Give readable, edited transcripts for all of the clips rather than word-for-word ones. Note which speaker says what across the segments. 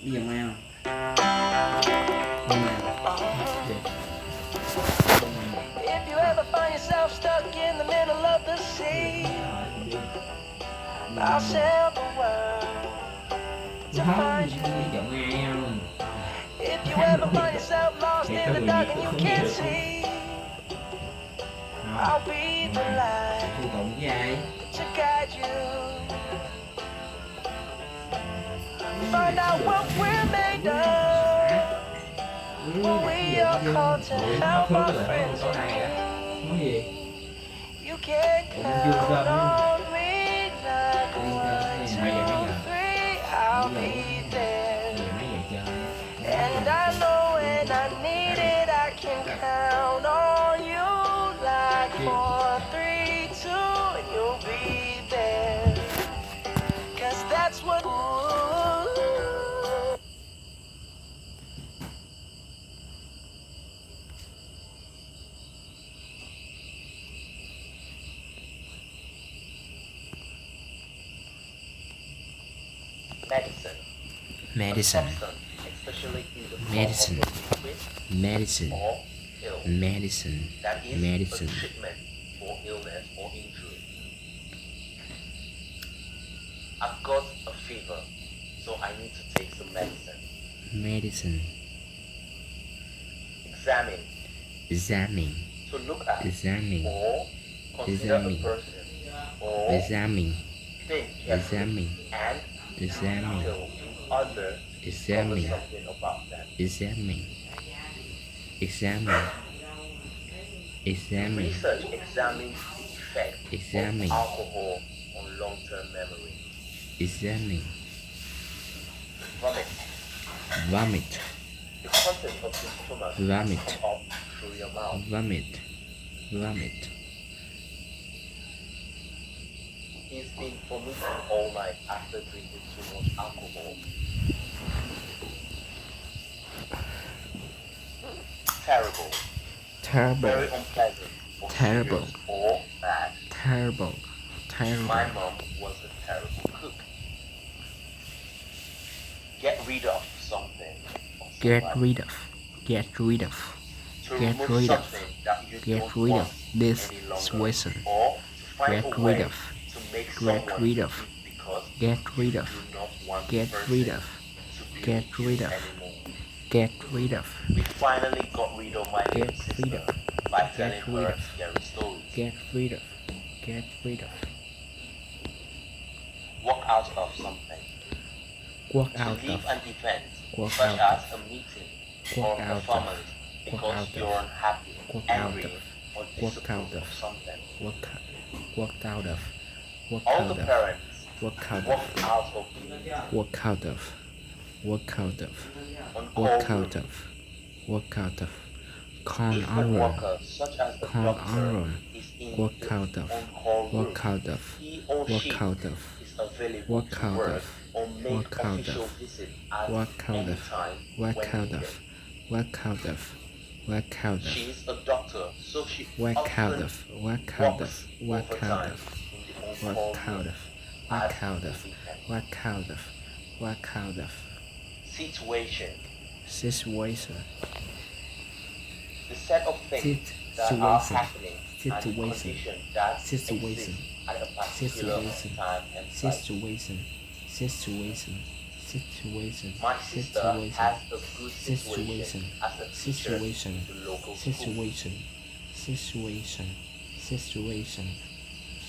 Speaker 1: Bây giờ mai không? Hôm mai
Speaker 2: If you ever find yourself stuck in the middle of the sea, I'll sail the world to find you.
Speaker 1: giọng ai không?
Speaker 2: If you ever find yourself lost in the dark and you can't see, I'll be the light
Speaker 1: Cô cộng với ai?
Speaker 2: to guide you. Find out what we're made of, what we are called to help our friends in
Speaker 1: Nói gì?
Speaker 2: need. You can count on me like one, two, three, I'll be there. And I know when I need it, I can count on you like 4, 3, 2, and you'll be there. 'Cause that's what.
Speaker 3: Medicine.
Speaker 4: Medicine,
Speaker 3: Especially in the form
Speaker 4: Medicine.
Speaker 3: of a liquid
Speaker 4: medicine,
Speaker 3: or pill.
Speaker 4: medicine,
Speaker 3: That is
Speaker 4: medicine.
Speaker 3: a treatment for illness or injury. I've got a fever, so I need to take some medicine.
Speaker 4: medicine,
Speaker 3: Examine.
Speaker 4: examine,
Speaker 3: To look at
Speaker 4: examine,
Speaker 3: or consider
Speaker 4: Examine.
Speaker 3: a person or
Speaker 4: examine,
Speaker 3: think carefully
Speaker 4: examine,
Speaker 3: and
Speaker 4: examine,
Speaker 3: detail to others discover
Speaker 4: examine,
Speaker 3: something about them.
Speaker 4: examine, examine, examine,
Speaker 3: Research examines the effect
Speaker 4: Examine.
Speaker 3: of alcohol on long-term memory.
Speaker 4: examine,
Speaker 3: Vomit.
Speaker 4: vomit,
Speaker 3: The content of the stomach
Speaker 4: Vomit.
Speaker 3: come up through your mouth.
Speaker 4: vomit, vomit,
Speaker 3: He's been vomiting all night after drinking too much alcohol. Terrible.
Speaker 4: terrible,
Speaker 3: Very unpleasant. Or
Speaker 4: Terrible.
Speaker 3: serious or bad.
Speaker 4: terrible,
Speaker 3: My
Speaker 4: terrible,
Speaker 3: mom was a terrible cook. Get rid of something. or
Speaker 4: get
Speaker 3: somebody.
Speaker 4: rid of, get rid of,
Speaker 3: To
Speaker 4: get
Speaker 3: remove
Speaker 4: rid of,
Speaker 3: something that you
Speaker 4: get
Speaker 3: don't
Speaker 4: rid
Speaker 3: want
Speaker 4: of this
Speaker 3: any longer.
Speaker 4: situation,
Speaker 3: Or to find
Speaker 4: get
Speaker 3: a
Speaker 4: rid
Speaker 3: way
Speaker 4: of,
Speaker 3: to make
Speaker 4: get
Speaker 3: someone
Speaker 4: rid of,
Speaker 3: happy because
Speaker 4: get rid
Speaker 3: you
Speaker 4: of,
Speaker 3: do not want
Speaker 4: get
Speaker 3: the person
Speaker 4: rid of,
Speaker 3: to be
Speaker 4: get
Speaker 3: with you
Speaker 4: rid of,
Speaker 3: anymore.
Speaker 4: get rid of,
Speaker 3: We finally got rid of my
Speaker 4: Get
Speaker 3: little
Speaker 4: rid
Speaker 3: sister
Speaker 4: of.
Speaker 3: by
Speaker 4: Get
Speaker 3: telling
Speaker 4: rid
Speaker 3: her
Speaker 4: of.
Speaker 3: scary stories.
Speaker 4: get rid of, get rid of,
Speaker 3: Walk out of something.
Speaker 4: walk
Speaker 3: To
Speaker 4: out
Speaker 3: leave
Speaker 4: of,
Speaker 3: an event,
Speaker 4: Walk
Speaker 3: such
Speaker 4: out
Speaker 3: as a meeting or
Speaker 4: Walk
Speaker 3: a
Speaker 4: out of.
Speaker 3: performance,
Speaker 4: Walk
Speaker 3: because
Speaker 4: out
Speaker 3: you're
Speaker 4: of.
Speaker 3: unhappy,
Speaker 4: Walk out
Speaker 3: angry,
Speaker 4: of.
Speaker 3: or
Speaker 4: Walk
Speaker 3: disapprove
Speaker 4: out
Speaker 3: of
Speaker 4: of.
Speaker 3: something.
Speaker 4: walk, walk out of, walk
Speaker 3: All
Speaker 4: out
Speaker 3: the
Speaker 4: of,
Speaker 3: parents
Speaker 4: walk out
Speaker 3: walk
Speaker 4: of,
Speaker 3: out of the meeting.
Speaker 4: walk out of, walk out of,
Speaker 3: On
Speaker 4: walk
Speaker 3: call
Speaker 4: out
Speaker 3: room.
Speaker 4: of, walk out of, con
Speaker 3: If a
Speaker 4: on run,
Speaker 3: worker, such as a
Speaker 4: con
Speaker 3: doctor,
Speaker 4: on run,
Speaker 3: is in
Speaker 4: walk
Speaker 3: the
Speaker 4: out of,
Speaker 3: on-call room,
Speaker 4: walk out of,
Speaker 3: he or she
Speaker 4: walk out of,
Speaker 3: is available
Speaker 4: Walk
Speaker 3: to
Speaker 4: out
Speaker 3: work
Speaker 4: of.
Speaker 3: or make
Speaker 4: Walk out
Speaker 3: official
Speaker 4: of.
Speaker 3: visit at
Speaker 4: walk out
Speaker 3: any
Speaker 4: of,
Speaker 3: time
Speaker 4: walk
Speaker 3: when
Speaker 4: out
Speaker 3: needed.
Speaker 4: of, walk out of, walk out
Speaker 3: She
Speaker 4: of,
Speaker 3: is a doctor, so she
Speaker 4: walk out
Speaker 3: often
Speaker 4: of, walk out
Speaker 3: works
Speaker 4: of, walk out
Speaker 3: overtime
Speaker 4: of,
Speaker 3: in the on-call
Speaker 4: walk out
Speaker 3: room
Speaker 4: of,
Speaker 3: at
Speaker 4: walk out
Speaker 3: the
Speaker 4: of,
Speaker 3: weekend.
Speaker 4: walk out of, walk out of,
Speaker 3: Situation.
Speaker 4: situation,
Speaker 3: The set of things that are happening and the
Speaker 4: Situation.
Speaker 3: condition that
Speaker 4: Situation.
Speaker 3: exists at a particular
Speaker 4: Situation.
Speaker 3: time and place.
Speaker 4: situation, situation, situation,
Speaker 3: My sister
Speaker 4: situation,
Speaker 3: has a good situation
Speaker 4: situation,
Speaker 3: as a teacher
Speaker 4: situation,
Speaker 3: in the local school.
Speaker 4: situation, situation, situation,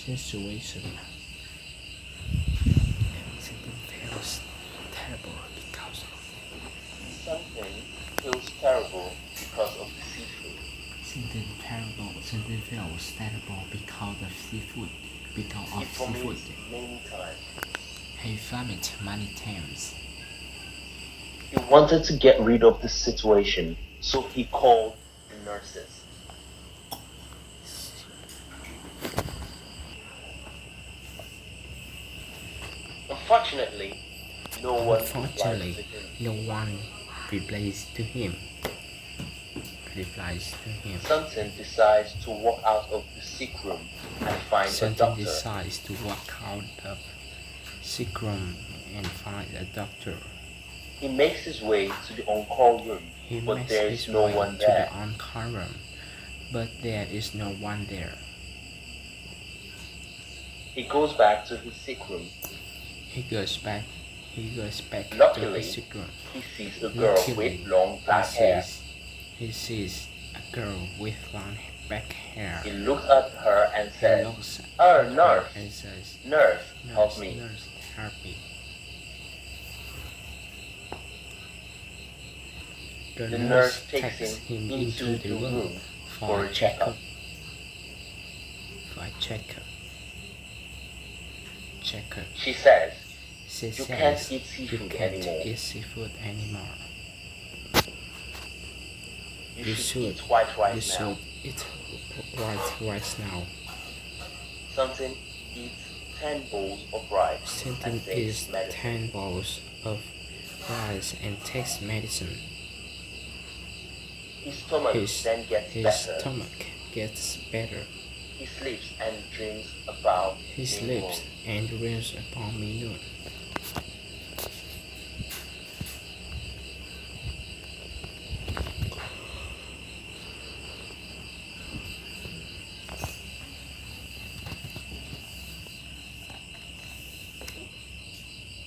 Speaker 4: situation. Something feels terrible because of
Speaker 3: Something feels terrible because of the seafood.
Speaker 4: something terrible. Something feels terrible because of seafood. Because
Speaker 3: He
Speaker 4: of seafood.
Speaker 3: vomits many times.
Speaker 4: He vomit many times.
Speaker 3: He wanted to get rid of the situation, so he called the nurses. Unfortunately, no one
Speaker 4: Unfortunately,
Speaker 3: replied to him.
Speaker 4: no one replies to him. Replies to him.
Speaker 3: Something decides to walk out of the sick room and find a
Speaker 4: Something
Speaker 3: doctor.
Speaker 4: decides to walk out of sick room and find a doctor.
Speaker 3: He makes his way to the on-call room,
Speaker 4: He
Speaker 3: but
Speaker 4: makes
Speaker 3: there
Speaker 4: his
Speaker 3: is no
Speaker 4: way
Speaker 3: one
Speaker 4: to
Speaker 3: there.
Speaker 4: the on-call room, but there is no one there.
Speaker 3: He goes back to his sick room.
Speaker 4: He goes back to
Speaker 3: Luckily,
Speaker 4: his sick room.
Speaker 3: he sees a girl with long black hair.
Speaker 4: He sees a girl with long black hair.
Speaker 3: He looks at her and
Speaker 4: He
Speaker 3: says,
Speaker 4: looks
Speaker 3: "Oh,
Speaker 4: at her
Speaker 3: nurse,
Speaker 4: and says,
Speaker 3: nurse, help
Speaker 4: "Nurse,
Speaker 3: me."
Speaker 4: nurse, help me." The nurse takes him into the room for a checkup.
Speaker 3: She says,
Speaker 4: She
Speaker 3: "You
Speaker 4: says,
Speaker 3: can't eat
Speaker 4: "You
Speaker 3: seafood
Speaker 4: can't
Speaker 3: anymore.
Speaker 4: eat seafood anymore.
Speaker 3: You should eat white rice
Speaker 4: You
Speaker 3: now."
Speaker 4: should eat white rice now.
Speaker 3: Something eats 10 bowls of rice
Speaker 4: Something
Speaker 3: and takes
Speaker 4: is
Speaker 3: medicine.
Speaker 4: 10 bowls of rice and takes medicine.
Speaker 3: His stomach then gets
Speaker 4: His
Speaker 3: better.
Speaker 4: stomach gets better.
Speaker 3: He sleeps and dreams about
Speaker 4: He
Speaker 3: being
Speaker 4: sleeps
Speaker 3: alone.
Speaker 4: and dreams upon Minun.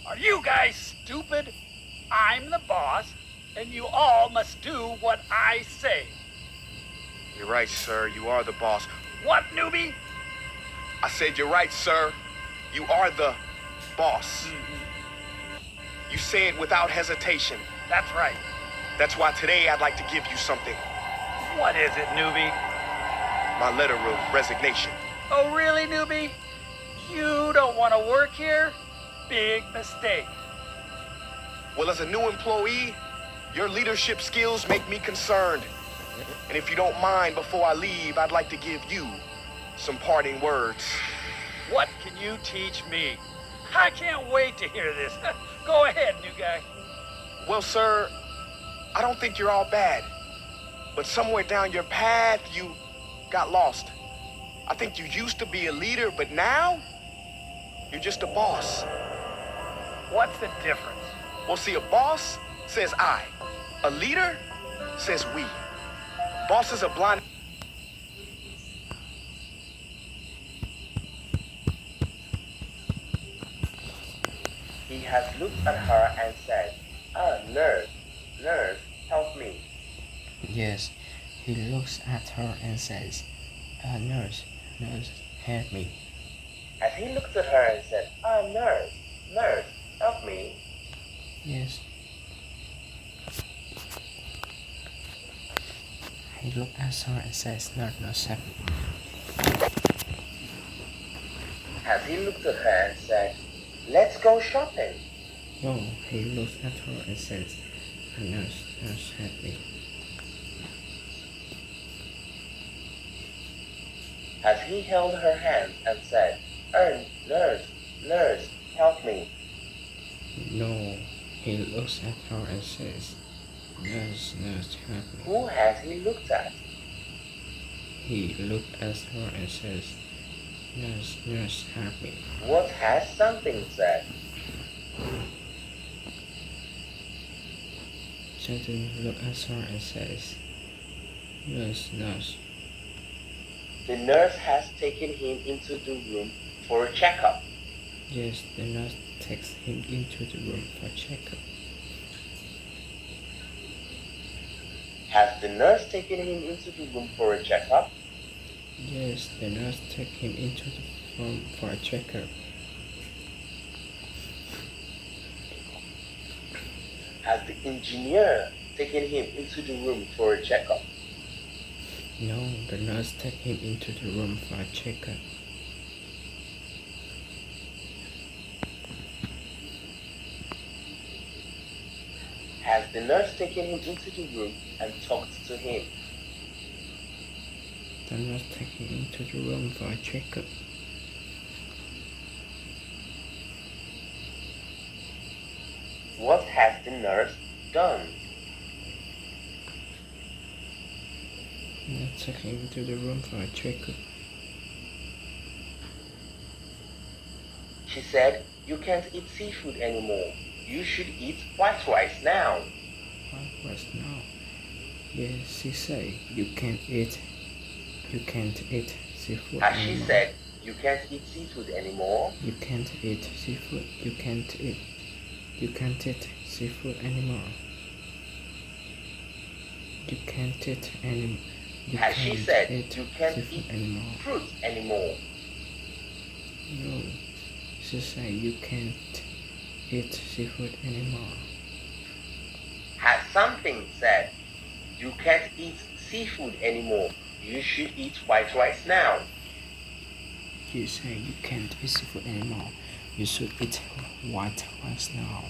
Speaker 5: Are you guys stupid? I'm the boss, and you all must do what I say.
Speaker 6: You're right, sir. You are the boss.
Speaker 5: What, newbie?
Speaker 6: I said you're right, sir. You are the boss. You say it without hesitation.
Speaker 5: That's right.
Speaker 6: That's why today I'd like to give you something.
Speaker 5: What is it, newbie?
Speaker 6: My letter of resignation.
Speaker 5: Oh, really, newbie? You don't want to work here? Big mistake.
Speaker 6: Well, as a new employee, your leadership skills make me concerned. And if you don't mind, before I leave, I'd like to give you some parting words.
Speaker 5: What can you teach me? I can't wait to hear this. Go ahead, new guy.
Speaker 6: Well, sir, I don't think you're all bad. But somewhere down your path, you got lost. I think you used to be a leader, but now you're just a boss.
Speaker 5: What's the difference?
Speaker 6: Well, see, a boss says I. A leader says we. Bosses are blind.
Speaker 3: He has looked at her and said, "Ah, nurse, nurse, help me."
Speaker 4: Yes, he looks at her and says, "Nurse, nurse, help me."
Speaker 3: As he looked at her and said, "Ah, nurse, nurse, help me."
Speaker 4: Yes. He looks at her and says, "Nurse, nurse, help me."
Speaker 3: As he looked at her and said, "Let's go shopping."
Speaker 4: No, he looks at her and says, "Nurse, nurse, help me."
Speaker 3: As he held her hand and said, "Oh, nurse, nurse, help me."
Speaker 4: No, he looks at her and says, "Nurse, nurse, help me."
Speaker 3: Who has he looked at?
Speaker 4: He looked at her and says, "Nurse, nurse, help me."
Speaker 3: What has something said?
Speaker 4: Something looks at her and says, "Nurse, nurse."
Speaker 3: The nurse has taken him into the room for a checkup.
Speaker 4: Yes, the nurse takes him into the room for checkup.
Speaker 3: Has the nurse taken him into the room for a checkup?
Speaker 4: Yes, the nurse takes him into the room for a checkup.
Speaker 3: Has the engineer taken him into the room for a checkup?
Speaker 4: No, the nurse takes him into the room for a checkup.
Speaker 3: Has the nurse taken him into the room and talked to him?
Speaker 4: The nurse takes him into the room for a checkup.
Speaker 3: What has the nurse done?
Speaker 4: The nurse takes him into the room for a checkup.
Speaker 3: She said, "You can't eat seafood anymore. You should eat white rice now.
Speaker 4: What was now? Yes, she say you can't eat seafood
Speaker 3: Has she
Speaker 4: anymore.
Speaker 3: said you can't eat seafood anymore?
Speaker 4: You can't eat seafood. You can't eat seafood anymore. You can't eat any. You
Speaker 3: Has she
Speaker 4: can't
Speaker 3: said
Speaker 4: eat
Speaker 3: you can't
Speaker 4: seafood
Speaker 3: eat
Speaker 4: anymore?
Speaker 3: fruit anymore?
Speaker 4: No, she say you can't eat seafood anymore.
Speaker 3: Has something said you can't eat seafood anymore? You should eat white rice now.
Speaker 4: You say you can't eat seafood anymore. You should eat white rice now.